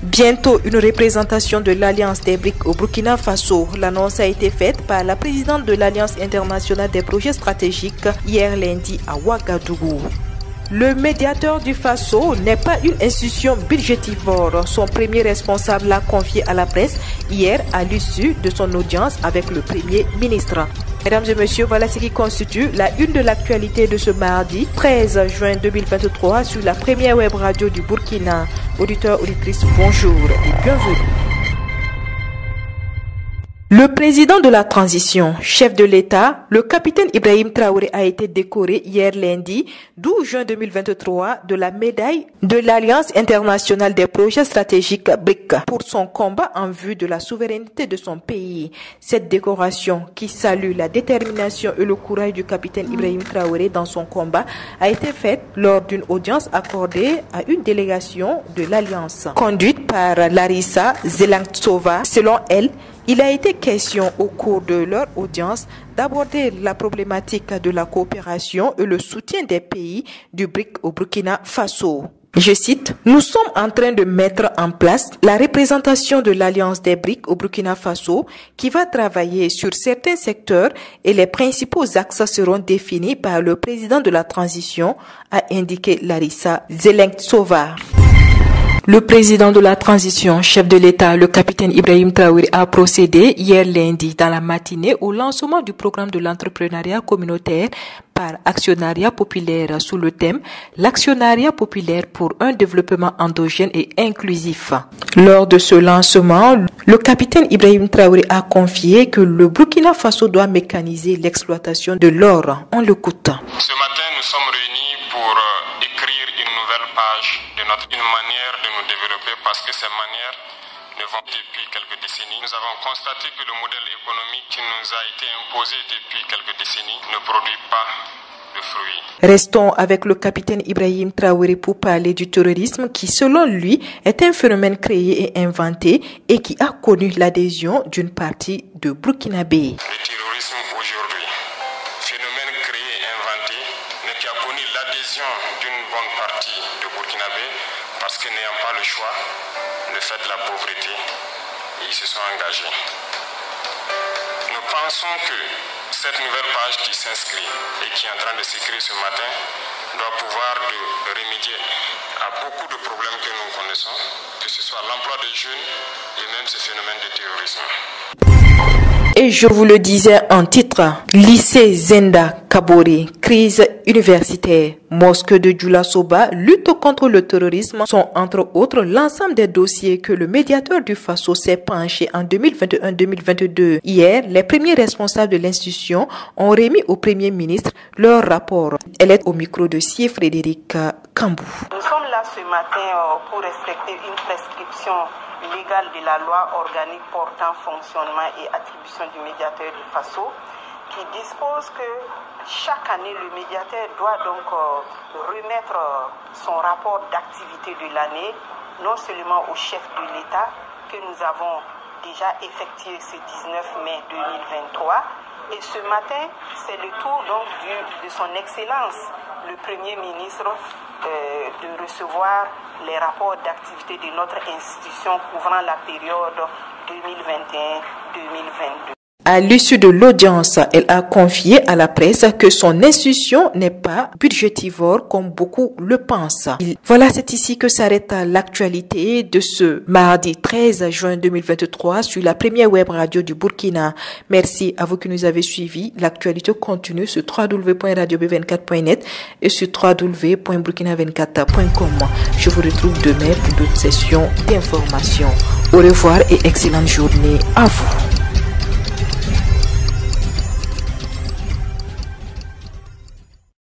Bientôt, une représentation de l'Alliance des BRIC au Burkina Faso. L'annonce a été faite par la présidente de l'Alliance internationale des projets stratégiques hier lundi à Ouagadougou. Le médiateur du Faso n'est pas une institution budgétivore. Son premier responsable l'a confié à la presse hier à l'issue de son audience avec le Premier ministre. Mesdames et messieurs, voilà ce qui constitue la une de l'actualité de ce mardi 13 juin 2023 sur la première web radio du Burkina. Auditeurs, auditrices, bonjour et bienvenue. Le président de la transition, chef de l'État, le capitaine Ibrahim Traoré a été décoré hier lundi 12 juin 2023 de la médaille de l'Alliance internationale des projets stratégiques BRIC pour son combat en vue de la souveraineté de son pays. Cette décoration, qui salue la détermination et le courage du capitaine Ibrahim Traoré dans son combat, a été faite lors d'une audience accordée à une délégation de l'Alliance, conduite par Larissa Zelentsova. Selon elle, il a été question au cours de leur audience d'aborder la problématique de la coopération et le soutien des pays du BRIC au Burkina Faso. Je cite, « Nous sommes en train de mettre en place la représentation de l'Alliance des BRIC au Burkina Faso qui va travailler sur certains secteurs et les principaux axes seront définis par le président de la transition », a indiqué Larissa Zelentsova. Le président de la transition, chef de l'État, le capitaine Ibrahim Traoré, a procédé hier lundi dans la matinée au lancement du programme de l'entrepreneuriat communautaire par actionnariat populaire sous le thème « L'actionnariat populaire pour un développement endogène et inclusif ». Lors de ce lancement, le capitaine Ibrahim Traoré a confié que le Burkina Faso doit mécaniser l'exploitation de l'or. On l'écoute. Ce matin, nous sommes réunis pour écrire une nouvelle page de une manière de nous développer parce que ces manières ne vont depuis quelques décennies. Nous avons constaté que le modèle économique qui nous a été imposé depuis quelques décennies ne produit pas de fruits. Restons avec le capitaine Ibrahim Traoré pour parler du terrorisme qui, selon lui, est un phénomène créé et inventé et qui a connu l'adhésion d'une partie de Burkinabé. Le terrorisme aujourd'hui, phénomène créé et inventé, mais qui a connu l'adhésion d'une bonne partie de Burkinabé parce que n'ayant pas le choix, le fait de la pauvreté, ils se sont engagés. Nous pensons que cette nouvelle page qui s'inscrit et qui est en train de s'écrire ce matin doit pouvoir remédier à beaucoup de problèmes que nous connaissons, que ce soit l'emploi des jeunes et même ce phénomène de terrorisme. Et je vous le disais en titre, lycée Zenda Kabore, crise universitaire, mosquée de Djoula-Soba, lutte contre le terrorisme sont entre autres l'ensemble des dossiers que le médiateur du Faso s'est penché en 2021-2022. Hier, les premiers responsables de l'institution ont remis au Premier ministre leur rapport. Elle est au micro de Sié Frédéric Kambou. Nous sommes là ce matin pour respecter une prescription légale de la loi organique portant fonctionnement et attribution du médiateur du Faso qui dispose que chaque année le médiateur doit donc remettre son rapport d'activité de l'année non seulement au chef de l'État que nous avons déjà effectué ce 19 mai 2023 et ce matin c'est le tour donc de son excellence le Premier ministre de recevoir les rapports d'activité de notre institution couvrant la période 2021-2022. À l'issue de l'audience, elle a confié à la presse que son institution n'est pas budgétivore comme beaucoup le pensent. Voilà, c'est ici que s'arrête l'actualité de ce mardi 13 juin 2023 sur la première web radio du Burkina. Merci à vous qui nous avez suivis. L'actualité continue sur www.radiob24.net et sur www.burkina24.com. Je vous retrouve demain pour d'autres sessions d'information. Au revoir et excellente journée à vous.